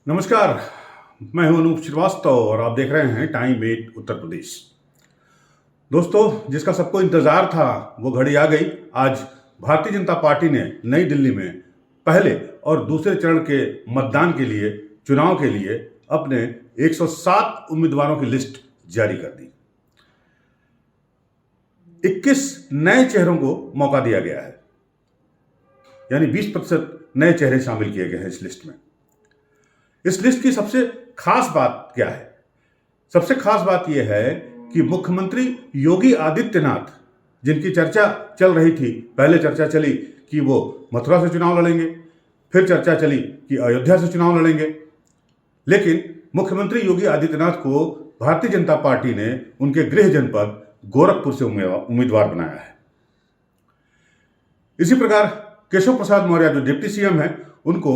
नमस्कार। मैं हूं अनूप श्रीवास्तव और आप देख रहे हैं टाइम 8 उत्तर प्रदेश। दोस्तों, जिसका सबको इंतजार था वो घड़ी आ गई। आज भारतीय जनता पार्टी ने नई दिल्ली में पहले और दूसरे चरण के मतदान के लिए, चुनाव के लिए अपने 107 उम्मीदवारों की लिस्ट जारी कर दी। 21 नए चेहरों को मौका दिया गया है, यानी 20% नए चेहरे शामिल किए गए हैं इस लिस्ट में। इस लिस्ट की सबसे खास बात क्या है? सबसे खास बात यह है कि मुख्यमंत्री योगी आदित्यनाथ, जिनकी चर्चा चल रही थी, पहले चर्चा चली कि वो मथुरा से चुनाव लड़ेंगे, फिर चर्चा चली कि अयोध्या से चुनाव लड़ेंगे, लेकिन मुख्यमंत्री योगी आदित्यनाथ को भारतीय जनता पार्टी ने उनके गृह जनपद गोरखपुर से उम्मीदवार बनाया है। इसी प्रकार केशव प्रसाद मौर्य, जो डिप्टी सीएम हैं, उनको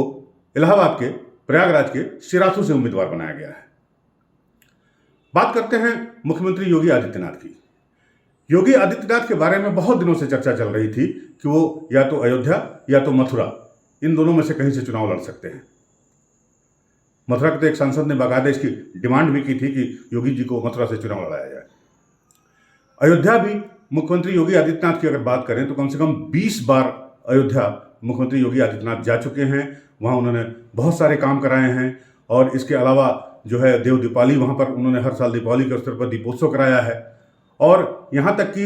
इलाहाबाद के, प्रयागराज के सिराथू से उम्मीदवार बनाया गया है। बात करते हैं मुख्यमंत्री योगी आदित्यनाथ की। योगी आदित्यनाथ के बारे में बहुत दिनों से चर्चा चल रही थी कि वो या तो अयोध्या या तो मथुरा, इन दोनों में से कहीं से चुनाव लड़ सकते हैं। मथुरा के तो एक सांसद ने बाकायदा इसकी डिमांड भी की थी कि योगी जी को मथुरा से चुनाव लड़ाया जाए। अयोध्या भी मुख्यमंत्री योगी आदित्यनाथ की अगर बात करें तो कम से कम 20 बार अयोध्या मुख्यमंत्री योगी आदित्यनाथ जा चुके हैं। वहाँ उन्होंने बहुत सारे काम कराए हैं और इसके अलावा जो है देव दीपावली, वहाँ पर उन्होंने हर साल दीपावली के अवसर पर दीपोत्सव कराया है। और यहाँ तक कि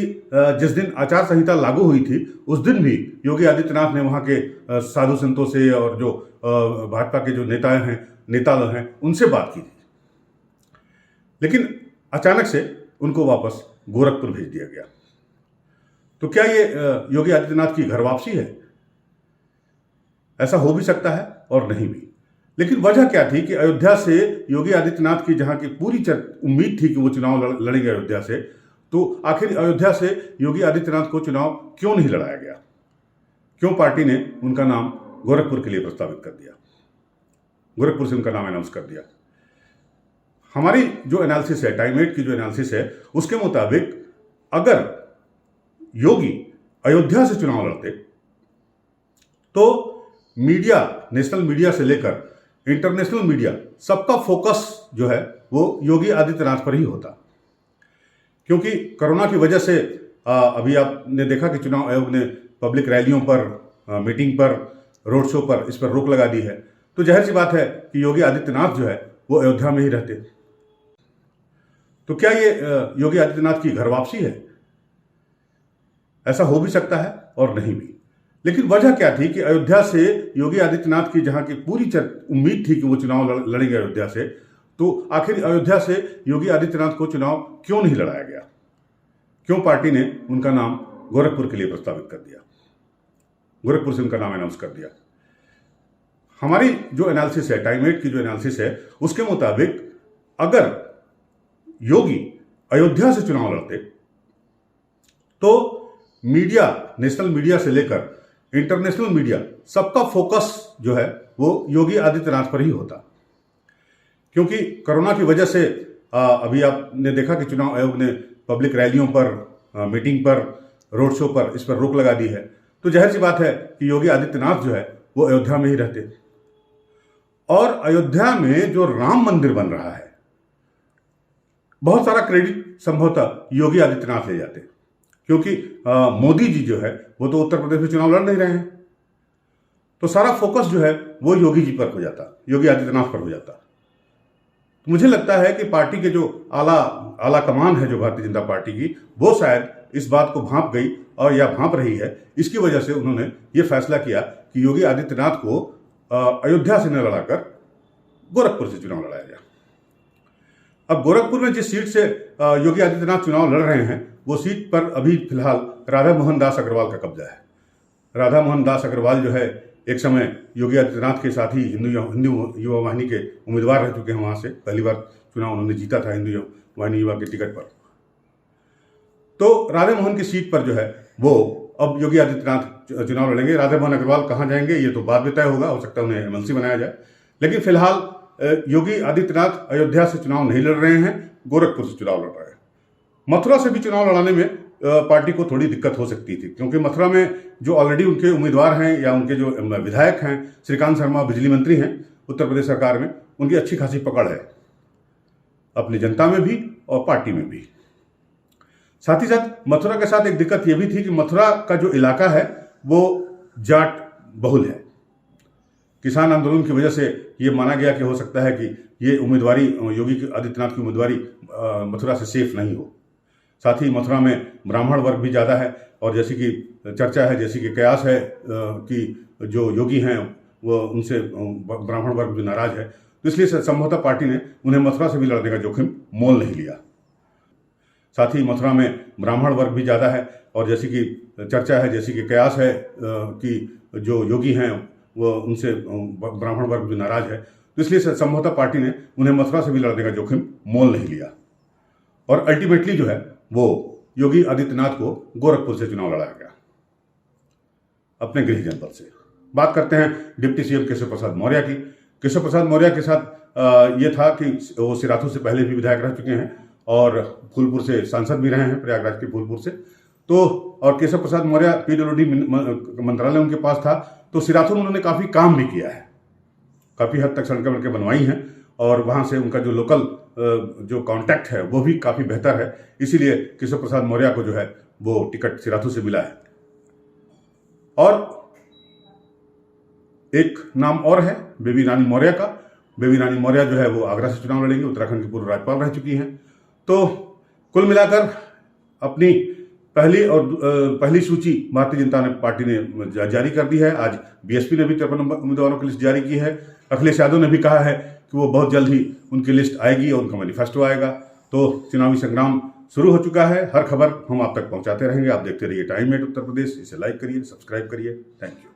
जिस दिन आचार संहिता लागू हुई थी उस दिन भी योगी आदित्यनाथ ने वहाँ के साधु संतों से और जो भाजपा के जो नेता हैं उनसे बात की थी। लेकिन अचानक से उनको वापस गोरखपुर भेज दिया गया। तो क्या ये योगी आदित्यनाथ की घर वापसी है? ऐसा हो भी सकता है और नहीं भी। लेकिन वजह क्या थी कि अयोध्या से योगी आदित्यनाथ की, जहां की पूरी उम्मीद थी कि वो चुनाव लड़ेंगे अयोध्या से, तो आखिर अयोध्या से योगी आदित्यनाथ को चुनाव क्यों नहीं लड़ाया गया? क्यों पार्टी ने उनका नाम गोरखपुर के लिए प्रस्तावित कर दिया, गोरखपुर से उनका नाम अनाउंस कर दिया? हमारी जो एनालिसिस है, टाइम 8 की जो एनालिसिस है, उसके मुताबिक अगर योगी अयोध्या से चुनाव लड़ते तो मीडिया, नेशनल मीडिया से लेकर इंटरनेशनल मीडिया, सबका फोकस जो है वो योगी आदित्यनाथ पर ही होता। क्योंकि कोरोना की वजह से अभी आपने देखा कि चुनाव आयोग ने पब्लिक रैलियों पर, मीटिंग पर, रोड शो पर, इस पर रोक लगा दी है। तो जाहिर सी बात है कि योगी आदित्यनाथ जो है वो अयोध्या में ही रहते। तो क्या ये योगी आदित्यनाथ की घर वापसी है? ऐसा हो भी सकता है और नहीं भी। लेकिन वजह क्या थी कि अयोध्या से योगी आदित्यनाथ की, जहां की पूरी उम्मीद थी कि वो चुनाव लड़ेंगे अयोध्या से, तो आखिर अयोध्या से योगी आदित्यनाथ को चुनाव क्यों नहीं लड़ाया गया? क्यों पार्टी ने उनका नाम गोरखपुर के लिए प्रस्तावित कर दिया, गोरखपुर से उनका नाम अनाउंस कर दिया? हमारी जो एनालिसिस है, टाइम 8 की जो एनालिसिस है, उसके मुताबिक अगर योगी अयोध्या से चुनाव लड़ते तो मीडिया, नेशनल मीडिया से लेकर इंटरनेशनल मीडिया, सबका फोकस जो है वो योगी आदित्यनाथ पर ही होता। क्योंकि कोरोना की वजह से अभी आपने देखा कि चुनाव आयोग ने पब्लिक रैलियों पर, मीटिंग पर, रोड शो पर, इस पर रोक लगा दी है। तो जाहिर सी बात है कि योगी आदित्यनाथ जो है वो अयोध्या में ही रहते। और अयोध्या में जो राम मंदिर बन रहा है, बहुत सारा क्रेडिट संभवतः योगी आदित्यनाथ ले जाते, क्योंकि मोदी जी जो है वो तो उत्तर प्रदेश में चुनाव लड़ नहीं रहे हैं। तो सारा फोकस जो है वो योगी जी पर हो जाता, योगी आदित्यनाथ पर हो जाता। तो मुझे लगता है कि पार्टी के जो आला कमान है, जो भारतीय जनता पार्टी की, वो शायद इस बात को भांप गई और या भांप रही है। इसकी वजह से उन्होंने ये फैसला किया कि योगी आदित्यनाथ को अयोध्या से न लड़ाकर गोरखपुर से चुनाव लड़ाया जाए। अब गोरखपुर में जिस सीट से योगी आदित्यनाथ चुनाव लड़ रहे हैं, वो सीट पर अभी फिलहाल राधा मोहन दास अग्रवाल का कब्जा है। राधा मोहन दास अग्रवाल जो है एक समय योगी आदित्यनाथ के साथ ही हिंदू युवा वाहिनी के उम्मीदवार रह चुके हैं। वहां से पहली बार चुनाव उन्होंने जीता था हिंदू वाहिनी युवा के टिकट पर। तो राधा मोहन की सीट पर जो है वो अब योगी आदित्यनाथ चुनाव लड़ेंगे। राधा मोहन अग्रवाल कहाँ जाएंगे ये तो बाद में तय होगा, हो सकता है उन्हें एमएलसी बनाया जाए। लेकिन फिलहाल योगी आदित्यनाथ अयोध्या से चुनाव नहीं लड़ रहे हैं, गोरखपुर से चुनाव लड़ रहे हैं। मथुरा से भी चुनाव लड़ाने में पार्टी को थोड़ी दिक्कत हो सकती थी, क्योंकि मथुरा में जो ऑलरेडी उनके उम्मीदवार हैं या उनके जो विधायक हैं, श्रीकांत शर्मा बिजली मंत्री हैं, उत्तर प्रदेश सरकार में उनकी अच्छी खासी पकड़ है, अपनी जनता में भी और पार्टी में भी। साथ ही साथ मथुरा के साथ एक दिक्कत यह भी थी कि मथुरा का जो इलाका है वो जाट बहुल है। किसान आंदोलन की वजह से ये माना गया कि हो सकता है कि ये उम्मीदवारी योगी आदित्यनाथ की उम्मीदवारी मथुरा से सेफ नहीं हो। साथ ही मथुरा में ब्राह्मण वर्ग भी ज़्यादा है और जैसी कि चर्चा है, जैसी कि कयास है कि जो योगी हैं वो उनसे ब्राह्मण वर्ग भी नाराज है, तो इसलिए संभवतः पार्टी ने उन्हें मथुरा से भी लड़ने का जोखिम मोल नहीं लिया। साथ ही मथुरा में ब्राह्मण वर्ग भी ज़्यादा है और जैसी कि चर्चा है, जैसी कि कयास है कि जो योगी हैं वो उनसे ब्राह्मण वर्ग भी नाराज है, तो इसलिए संभवतः पार्टी ने उन्हें मथुरा से भी लड़ने का जोखिम मोल नहीं लिया और अल्टीमेटली जो है वो योगी आदित्यनाथ को गोरखपुर से चुनाव लड़ाया गया, अपने गृह जनपद से। बात करते हैं डिप्टी सीएम केशव प्रसाद मौर्य की। केशव प्रसाद मौर्य के साथ ये था कि वो सिराथू से पहले भी विधायक रह चुके हैं और फूलपुर से सांसद भी रहे हैं, प्रयागराज के फूलपुर से। तो और केशव प्रसाद मौर्य पीडब्ल्यूडी मंत्रालय उनके पास था, तो सिराथू में उन्होंने काफ़ी काम भी किया है, काफ़ी हद तक सड़कें वड़कें बनवाई हैं और वहाँ से उनका जो लोकल जो कॉन्टैक्ट है वो भी काफ़ी बेहतर है। इसीलिए केशव प्रसाद मौर्य को जो है वो टिकट सिराथू से मिला है। और एक नाम और है बेबी रानी मौर्य का। बेबी रानी मौर्य जो है वो आगरा से चुनाव लड़ेंगी, उत्तराखंड की पूर्व राज्यपाल रह चुकी हैं। तो कुल मिलाकर अपनी पहली सूची भारतीय जनता पार्टी ने जारी कर दी है। आज बीएसपी ने भी 53 उम्मीदवारों की लिस्ट जारी की है। अखिलेश यादव ने भी कहा है कि वो बहुत जल्द ही उनकी लिस्ट आएगी और उनका मैनिफेस्टो आएगा। तो चुनावी संग्राम शुरू हो चुका है। हर खबर हम आप तक पहुंचाते रहेंगे। आप देखते रहिए टाइम 8 उत्तर प्रदेश। इसे लाइक करिए, सब्सक्राइब करिए। Thank you.